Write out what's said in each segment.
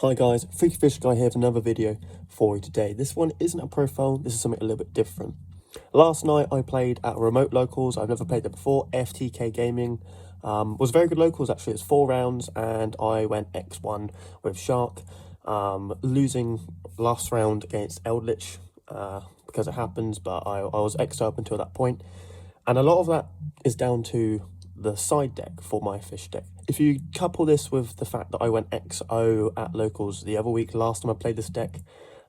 Hi guys, Freaky Fish Guy here with another video for you today. This one isn't a profile, this is something a little bit different. Last night I played at remote locals. I've never played there before. FTK Gaming was very good locals actually. It's 4 rounds and I went X1 with Shark, losing last round against Eldritch because it happens, but I was X'd up until that point. And a lot of that is down to the side deck for my fish deck. If you couple this with the fact that I went XO at locals the other week, last time I played this deck,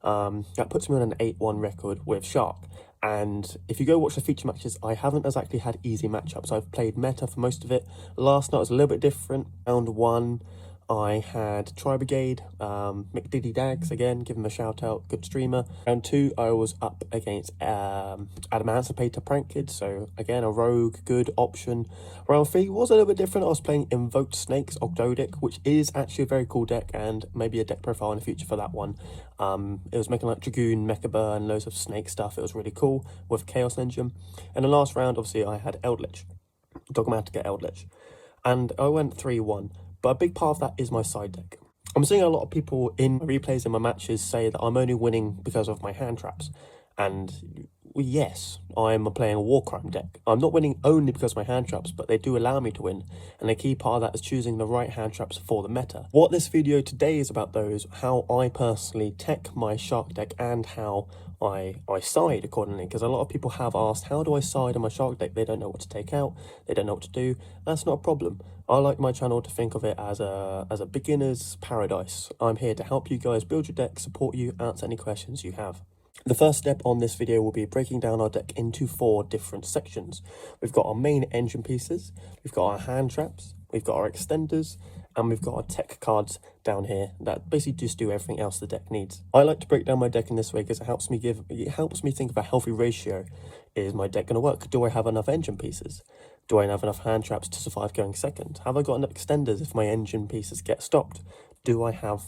that puts me on an 8-1 record with Shark. And if you go watch the feature matches, I haven't exactly had easy matchups. I've played meta for most of it. Last night was a little bit different. Round 1, I had Tri Brigade, McDiddy Dags, again, give him a shout out, good streamer. Round 2, I was up against Adamantipator Prank Kid, so again, a rogue, good option. Round 3 was a little bit different. I was playing Invoked Snakes, Ogdodic, which is actually a very cool deck, and maybe a deck profile in the future for that one. It was making like Dragoon, Mecha Burn, loads of snake stuff. It was really cool with Chaos Engine. And the last round, obviously, I had Eldritch, Dogmatica Eldritch, and I went 3-1. But a big part of that is my side deck. I'm seeing a lot of people in replays in my matches say that I'm only winning because of my hand traps. And yes, I'm playing a Warcrime deck. I'm not winning only because of my hand traps, but they do allow me to win. And a key part of that is choosing the right hand traps for the meta. What this video today is about though is how I personally tech my Shark deck and how I side accordingly, because a lot of people have asked, how do I side on my Shark deck? They don't know what to take out, they don't know what to do. That's not a problem. I like my channel to think of it as a beginner's paradise. I'm here to help you guys build your deck, support you, answer any questions you have. The first step on this video will be breaking down our deck into 4 different sections. We've got our main engine pieces, we've got our hand traps, we've got our extenders, and we've got our tech cards down here that basically just do everything else the deck needs. I like to break down my deck in this way because it helps me think of a healthy ratio. Is my deck going to work? Do I have enough engine pieces? Do I have enough hand traps to survive going second? Have I got enough extenders if my engine pieces get stopped? Do I have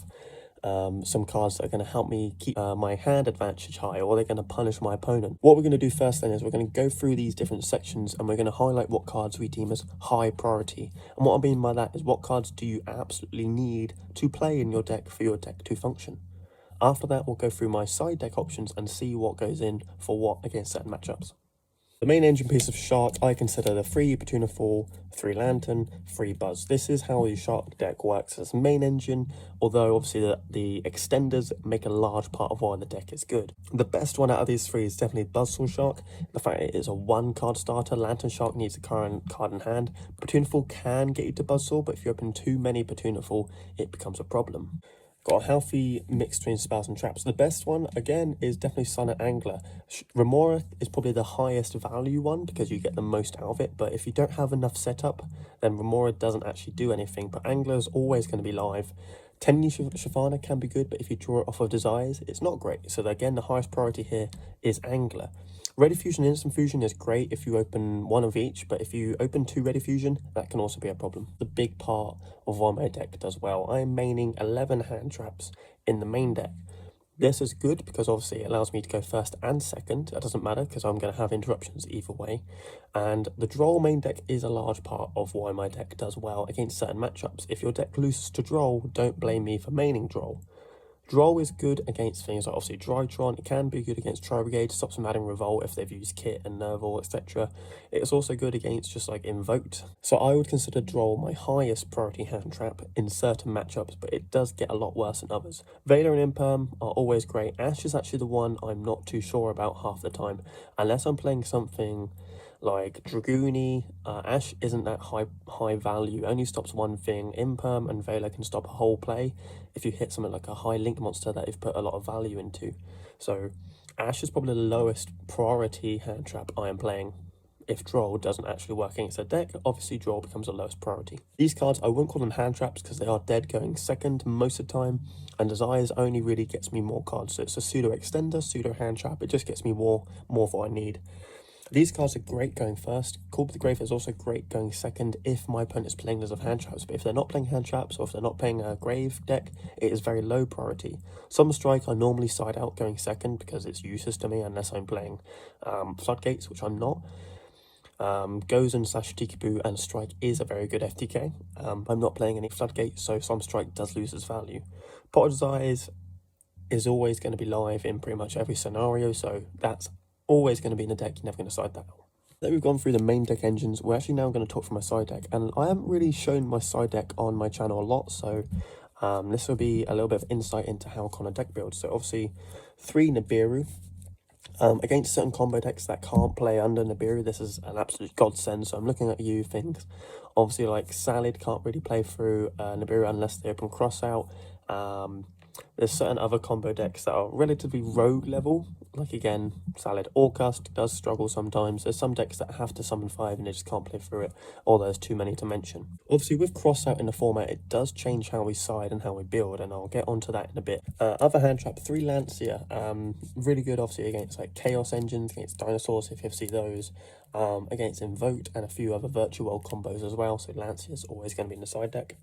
some cards that are going to help me keep my hand advantage high, or are they going to punish my opponent? What we're going to do first then is we're going to go through these different sections and we're going to highlight what cards we deem as high priority. And what I mean by that is what cards do you absolutely need to play in your deck for your deck to function. After that, we'll go through my side deck options and see what goes in for what against certain matchups. The main engine piece of Shark, I consider the 3 Petuna Fall, 3 Lantern, 3 Buzz. This is how the Shark deck works as main engine, although obviously the extenders make a large part of why the deck is good. The best one out of these 3 is definitely Buzzsaw Shark. The fact it is a 1-card starter. Lantern Shark needs a current card in hand. Petuna Fall can get you to Buzzsaw, but if you open too many Petuna Fall, it becomes a problem. Got a healthy mix between spells and traps. The best one, again, is definitely Silent Angler. Remora is probably the highest value one because you get the most out of it, but if you don't have enough setup, then Remora doesn't actually do anything, but Angler is always going to be live. Tenny Shavana can be good, but if you draw it off of Desires, it's not great. So again, the highest priority here is Angler. Ready Fusion and Instant Fusion is great if you open 1 of each, but if you open 2 Ready Fusion, that can also be a problem. The big part of why my deck does well, I am maining 11 hand traps in the main deck. This is good because obviously it allows me to go first and second. It doesn't matter because I'm going to have interruptions either way. And the Droll main deck is a large part of why my deck does well against certain matchups. If your deck loses to Droll, don't blame me for maining Droll. Droll is good against things like obviously Tritron. It can be good against Tri Brigade, stops them adding Revolt if they've used Kit and Nerval, etc. It's also good against just like Invoked. So I would consider Droll my highest priority hand trap in certain matchups, but it does get a lot worse than others. Veiler and Imperm are always great. Ash is actually the one I'm not too sure about half the time. Unless I'm playing something like Dragoony, Ash isn't that high value, only stops one thing. Imperm and Veiler can stop a whole play if you hit something like a high link monster that you've put a lot of value into. So Ash is probably the lowest priority hand trap I am playing. If Droll doesn't actually work against a deck, obviously Droll becomes the lowest priority. These cards, I wouldn't call them hand traps because they are dead going second most of the time, and Desires only really gets me more cards. So it's a pseudo extender, pseudo hand trap, it just gets me more of what I need. These cards are great going first. Call of the Grave is also great going second if my opponent is playing loads of hand traps, but if they're not playing hand traps or if they're not playing a Grave deck, it is very low priority. Some Strike I normally side out going second because it's useless to me unless I'm playing Floodgates, which I'm not. Gozen slash Tikiboo and Strike is a very good FTK. I'm not playing any Floodgate, so some Strike does lose its value. Potter's Eyes is always going to be live in pretty much every scenario, so that's always going to be in the deck. You're never going to side that out. Then we've gone through the main deck engines. We're actually now going to talk from my side deck, and I haven't really shown my side deck on my channel a lot, so this will be a little bit of insight into how Connor deck builds. So obviously 3 Nibiru. Against certain combo decks that can't play under Nibiru, this is an absolute godsend. So I'm looking at you things. Obviously, like Salad can't really play through Nibiru unless they open cross out. There's certain other combo decks that are relatively rogue level, like again, Salad. Orcust does struggle sometimes. There's some decks that have to summon 5 and they just can't play through it, or there's too many to mention. Obviously, with crossout in the format, it does change how we side and how we build, and I'll get onto that in a bit. Other hand trap, 3 Lancia. Really good, obviously, against like Chaos Engines, against Dinosaurs, if you see those. Against Invoked and a few other Virtual World combos as well, so Lancia is always going to be in the side deck.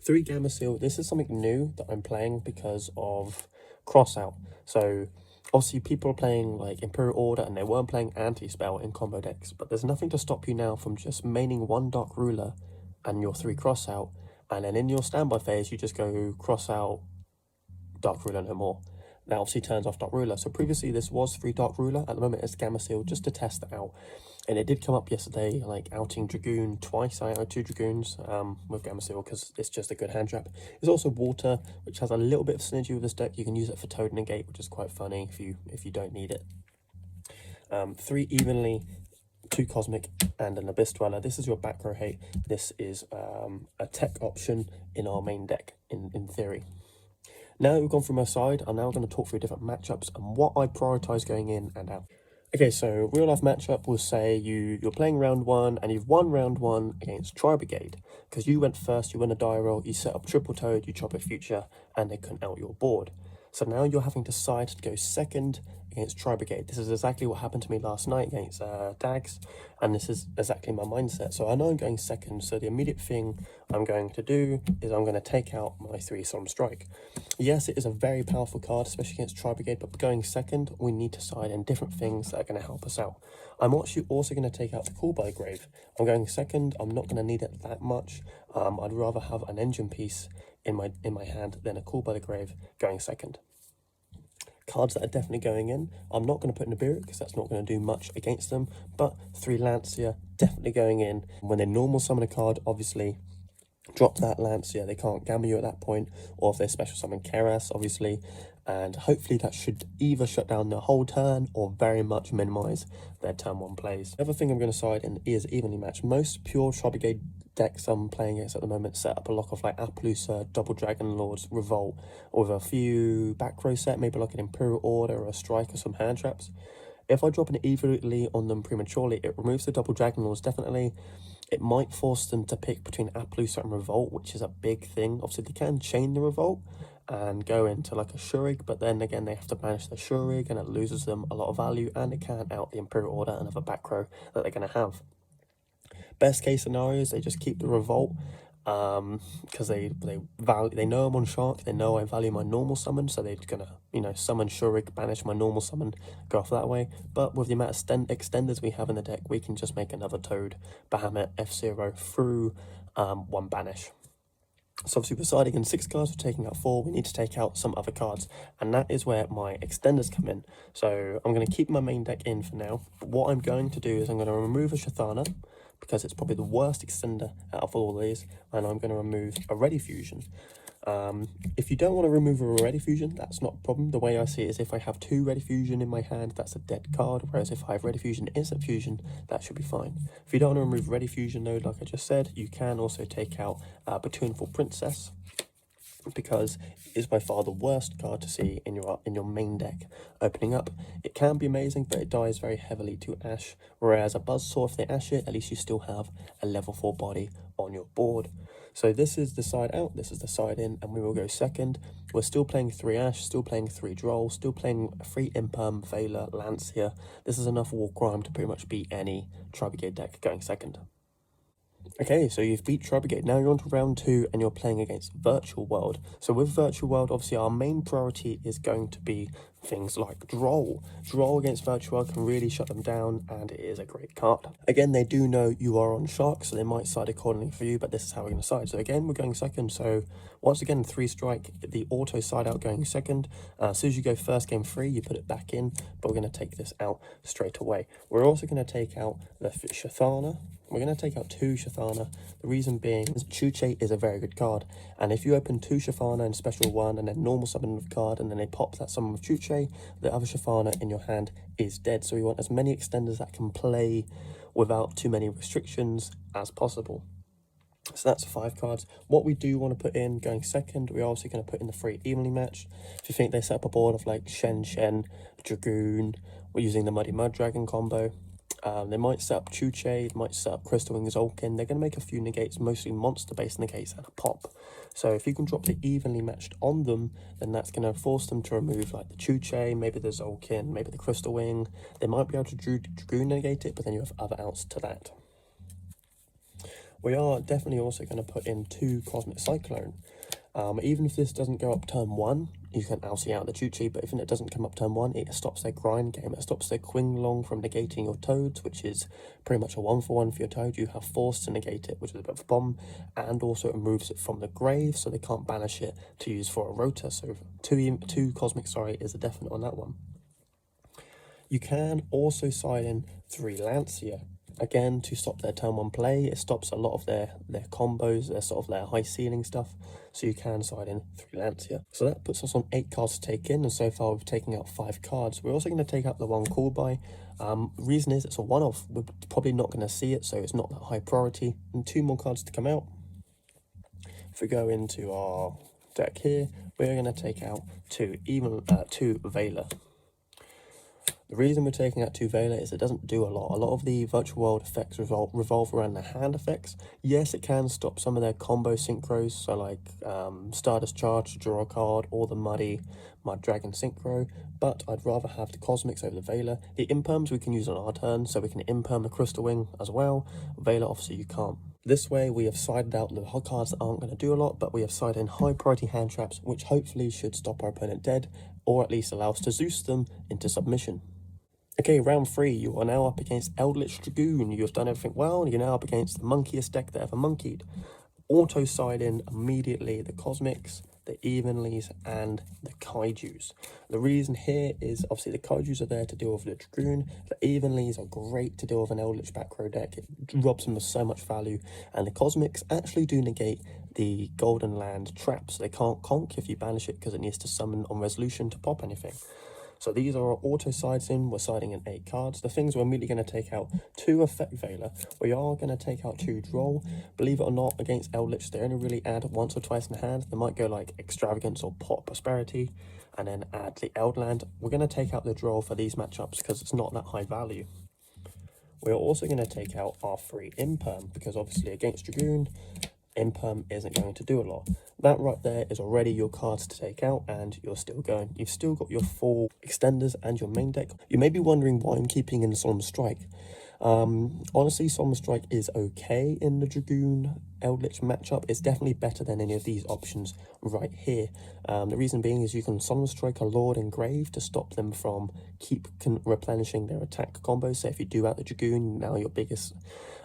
3 Gamma Seal, this is something new that I'm playing because of crossout. So obviously people are playing like Imperial Order and they weren't playing anti-spell in combo decks, but there's nothing to stop you now from just maining 1 Dark Ruler and your 3 crossout, and then in your standby phase you just go crossout Dark Ruler no more. That obviously turns off Dark Ruler. So previously this was 3 Dark Ruler, at the moment it's Gamma Seal, just to test it out. And it did come up yesterday, like outing Dragoon twice. I outed 2 Dragoons with Gamma Seal because it's just a good hand trap. There's also Water, which has a little bit of synergy with this deck. You can use it for Toad Negate, which is quite funny if you don't need it. 3 Evenly, 2 Cosmic, and an Abyss Dweller. This is your back row hate. This is a tech option in our main deck, in theory. Now that we've gone through my side, I'm now going to talk through different matchups and what I prioritise going in and out. Okay, so real life matchup will say you're playing round 1 and you've won round 1 against Tri Brigade because you went first, you win a die roll, you set up triple Toad, you chop it future, and they couldn't out your board. So now you're having to decide to go second against Tri Brigade. This is exactly what happened to me last night against Dags, and this is exactly my mindset. So I know I'm going second, so the immediate thing I'm going to do is I'm going to take out my 3 Solemn Strike. Yes, it is a very powerful card, especially against Tri Brigade, but going second, we need to side in different things that are going to help us out. I'm actually also going to take out the Call by the Grave. I'm going second, I'm not going to need it that much. I'd rather have an engine piece in my hand than a Call by the Grave going second. Cards that are definitely going in, I'm not going to put Nibiru because that's not going to do much against them, but 3 Lancia definitely going in. When they normal summon a card, obviously drop that Lancia, they can't gamma you at that point, or if they special summon Keras, obviously, and hopefully that should either shut down their whole turn or very much minimize their turn 1 plays. The other thing I'm going to side in is evenly matched. Most pure Tri Brigade decks I'm playing against at the moment set up a lock of like Appaloosa, Double Dragon Lords, Revolt, with a few back row set, maybe like an Imperial Order or a Strike or some hand traps. If I drop an evenly on them prematurely, it removes the Double Dragon Lords definitely. It might force them to pick between Appaloosa and Revolt, which is a big thing. Obviously, they can chain the Revolt and go into like a Shurig, but then again, they have to banish the Shurig, and it loses them a lot of value, and it can out the Imperial Order and other back row that they're going to have. Best case scenarios, they just keep the Revolt, because they know I'm on Shark, they know I value my normal summon, so they're gonna, you know, summon Shurig, banish my normal summon, go off that way. But with the amount of extenders we have in the deck, we can just make another Toad, Bahamut, F-Zero through 1 banish. So obviously we're siding in 6 cards, we're taking out 4, we need to take out some other cards, and that is where my extenders come in. So I'm going to keep my main deck in for now, but what I'm going to do is I'm going to remove a Shathana, because it's probably the worst extender out of all of these, and I'm going to remove a Ready Fusion. If you don't want to remove a Ready Fusion, that's not a problem. The way I see it is if I have 2 Ready Fusion in my hand, that's a dead card, whereas if I have Ready Fusion Instant Fusion, that should be fine. If you don't want to remove Ready Fusion though, like I just said, you can also take out Batuneful Princess, because it is by far the worst card to see in your main deck opening up. It can be amazing, but it dies very heavily to Ash, whereas a Buzzsaw, if they Ash it, at least you still have a level 4 body on your board. So this is the side out, this is the side in, and we will go second. We're still playing 3 Ash, still playing 3 Droll, still playing 3 Imperm, Veiler, Lancia. This is enough War Crime to pretty much beat any Tri Brigade deck going second. Okay, so you've beat Tri Brigade. Now you're on to round 2 and you're playing against Virtual World. So with Virtual World, obviously our main priority is going to be things like Droll. Droll against Virtual can really shut them down, and it is a great card. Again, they do know you are on Shark, so they might side accordingly for you, but this is how we're going to side. So again, we're going second. So once again, 3 strike, the auto side out going second. As soon as you go first game free, you put it back in, but we're going to take this out straight away. We're also going to take out the Shathana. We're going to take out 2 Shathana. The reason being is Chuche is a very good card. And if you open 2 Shathana and special 1 and then normal summon with card and then they pop that summon with Chuche, the other Shathana in your hand is dead. So we want as many extenders that can play without too many restrictions as possible. So that's 5 cards. What we do want to put in going second, we're also going to put in the 3 evenly matched. If you think they set up a board of like Shen, Dragoon, we're using the Muddy Mud Dragon combo. They might set up Chuche, might set up Crystal Wing Zolkin. They're going to make a few negates, mostly monster-based negates and a pop. So if you can drop the evenly matched on them, then that's going to force them to remove like the Chuche, maybe the Zolkin, maybe the Crystal Wing. They might be able to Dragoon negate it, but then you have other outs to that. We are definitely also going to put in 2 Cosmic Cyclone. Even if this doesn't go up turn 1, you can LC out the Chuchi, but if it doesn't come up turn 1, it stops their grind game. It stops their Qinglong from negating your Toads, which is pretty much a 1-for-1 for your Toad. You have Force to negate it, which is a bit of a bomb, and also it removes it from the grave, so they can't banish it to use for a Rota. So 2 Cosmic, is a definite on that one. You can also side in 3 Lancia. Again, to stop their turn 1 play, it stops a lot of their combos, their high ceiling stuff, so you can side in 3 Lancia. So that puts us on 8 cards to take in, and so far we've taken out 5 cards. We're also going to take out the 1 call by. Reason is it's a one-off, we're probably not going to see it, so it's not that high priority, and 2 more cards to come out. If we go into our deck here, we're going to take out 2 Veiler. The reason we're taking out 2 Veiler is it doesn't do a lot. A lot of the virtual world effects revolve around the hand effects. Yes, it can stop some of their combo synchros, so like Stardust Charge to draw a card, or the Mud Dragon synchro, but I'd rather have the Cosmics over the Veiler. The imperms we can use on our turn, so we can imperm the Crystal Wing as well. Veiler, obviously, you can't. This way, we have sided out the hot cards that aren't going to do a lot, but we have sided in high priority hand traps, which hopefully should stop our opponent dead, or at least allow us to Zeus them into submission. Okay, round 3, you are now up against Eldritch Dragoon. You have done everything well, you're now up against the monkiest deck that ever monkeyed. Auto side in immediately the Cosmics, the Evenlies, and the Kaijus. The reason here is obviously the Kaijus are there to deal with the Dragoon. The Evenlies are great to deal with an Eldritch back row deck. It robs them of so much value. And the Cosmics actually do negate the Golden Land traps. They can't conk if you banish it because it needs to summon on resolution to pop anything. So these are our auto sides in. We're siding in 8 cards. The things we're immediately going to take out 2 Effect Veiler. We are going to take out 2 Droll. Believe it or not, against Eldritch, they only really add once or twice in hand. They might go like Extravagance or Pot Prosperity, and then add the Eldland. We're going to take out the Droll for these matchups because it's not that high value. We're also going to take out our 3 Imperm, because obviously against Dragoon, Imperm isn't going to do a lot. That right there is already your cards to take out, and you're still going. You've still got your 4 extenders and your main deck. You may be wondering why I'm keeping in Solemn Strike. Honestly, Solemn Strike is okay in the Dragoon Eldritch matchup. It's definitely better than any of these options right here. The reason being is you can Solemn Strike a Lord Engrave to stop them from replenishing their attack combos. So if you do out the Dragoon, now your biggest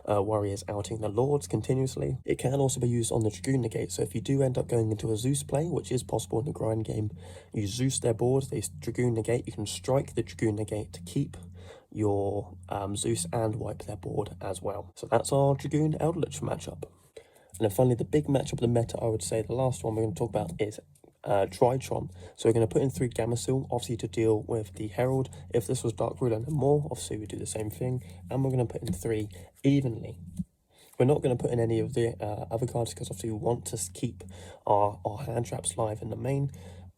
worry is outing the Lords continuously. It can also be used on the Dragoon negate. So if you do end up going into a Zeus play, which is possible in the grind game, you Zeus their board, they Dragoon negate, you can strike the Dragoon negate to keep your Zeus and wipe their board as well. So that's our Dragoon Eldritch matchup. And then finally, the big matchup of the meta, I would say, the last one we're going to talk about is Tritron. So we're going to put in 3 Gamma-Seal, obviously to deal with the Herald. If this was Dark Ruler and more, obviously we do the same thing. And we're going to put in 3 Evenly. We're not going to put in any of the other cards because obviously we want to keep our hand traps live in the main.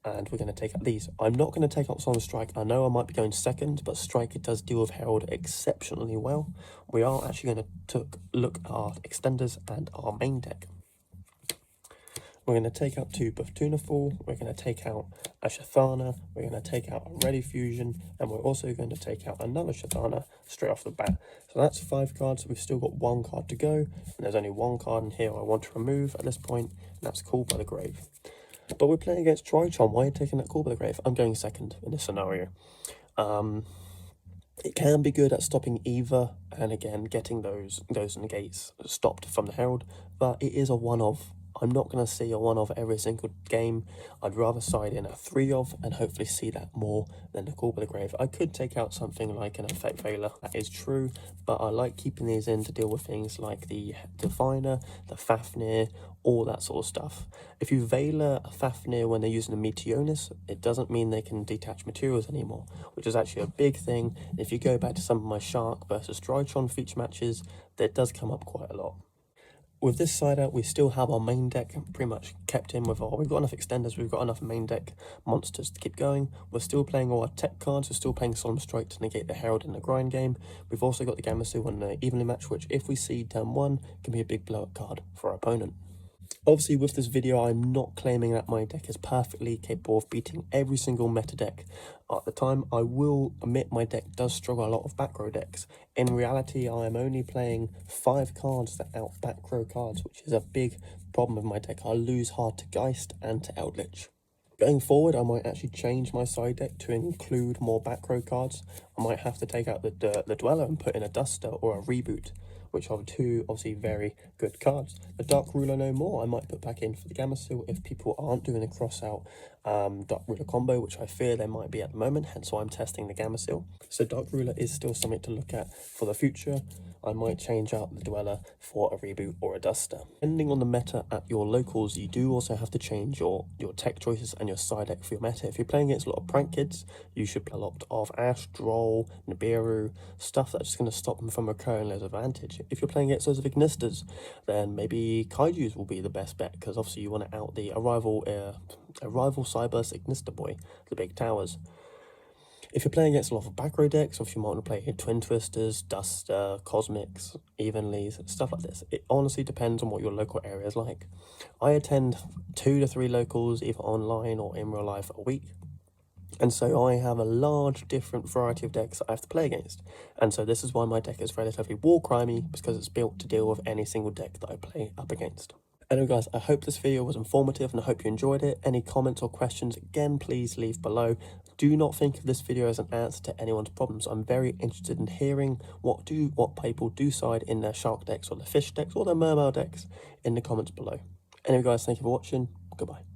And we're going to take out these. I'm not going to take out Solemn Strike. I know I might be going second, but Strike, it does deal with Herald exceptionally well. We are actually going to look at our extenders and our main deck. We're going to take out 2 Buftuna Fall. We're going to take out a Shathana. We're going to take out a Ready Fusion. And we're also going to take out another Shathana straight off the bat. So that's 5 cards. We've still got 1 card to go. And there's only 1 card in here I want to remove at this point. And that's Called by the Grave. But we're playing against Tritron. Why are you taking that call by the grave? I'm going second in this scenario. It can be good at stopping either, and again, getting those negates stopped from the Herald, but it is a one-of. I'm not going to see a one-of every single game. I'd rather side in a three-of and hopefully see that more than the call by the grave. I could take out something like an effect veiler, that is true, but I like keeping these in to deal with things like the Diviner, the Fafnir, all that sort of stuff. If you veiler a Fafnir when they're using a Meteonis, it doesn't mean they can detach materials anymore, which is actually a big thing. If you go back to some of my Shark versus Tritron feature matches, that does come up quite a lot. With this side out, we still have our main deck pretty much kept in with we've got enough extenders, we've got enough main deck monsters to keep going. We're still playing all our tech cards, we're still playing Solemn Strike to negate the Herald in the grind game. We've also got the Gamma on the evenly match, which if we see turn 1, can be a big blow up card for our opponent. Obviously, with this video, I'm not claiming that my deck is perfectly capable of beating every single meta deck. At the time, I will admit my deck does struggle a lot of back row decks. In reality, I am only playing 5 cards that out back row cards, which is a big problem with my deck. I lose hard to Geist and to Eldritch. Going forward, I might actually change my side deck to include more back row cards. I might have to take out the Dweller and put in a Duster or a Reboot, which are 2 obviously very good cards. The Dark Ruler no more, I might put back in for the Gamma Seal if people aren't doing a cross-out Dark Ruler combo, which I fear they might be at the moment, hence why I'm testing the Gamma Seal. So Dark Ruler is still something to look at for the future. I might change out the Dweller for a Reboot or a Duster. Depending on the meta at your locals, you do also have to change your tech choices and your side deck for your meta. If you're playing against a lot of prank kids, you should play a lot of Ash, Droll, Nibiru, stuff that's just going to stop them from recurring loads of advantage. If you're playing against those of Ignistas, then maybe Kaijus will be the best bet, because obviously you want to out the Arrival Cyberse Ignista Boy, the big towers. If you're playing against a lot of back row decks, or if you might want to play Twin Twisters, Duster, Cosmics, Evenlies, stuff like this, it honestly depends on what your local area is like. I attend 2 to 3 locals, either online or in real life, a week. And so I have a large different variety of decks that I have to play against. And so this is why my deck is relatively war-crimey, because it's built to deal with any single deck that I play up against. Anyway guys, I hope this video was informative and I hope you enjoyed it. Any comments or questions, again, please leave below. Do not think of this video as an answer to anyone's problems. I'm very interested in hearing what people do side in their shark decks or their fish decks or their mermaid decks in the comments below. Anyway guys, thank you for watching. Goodbye.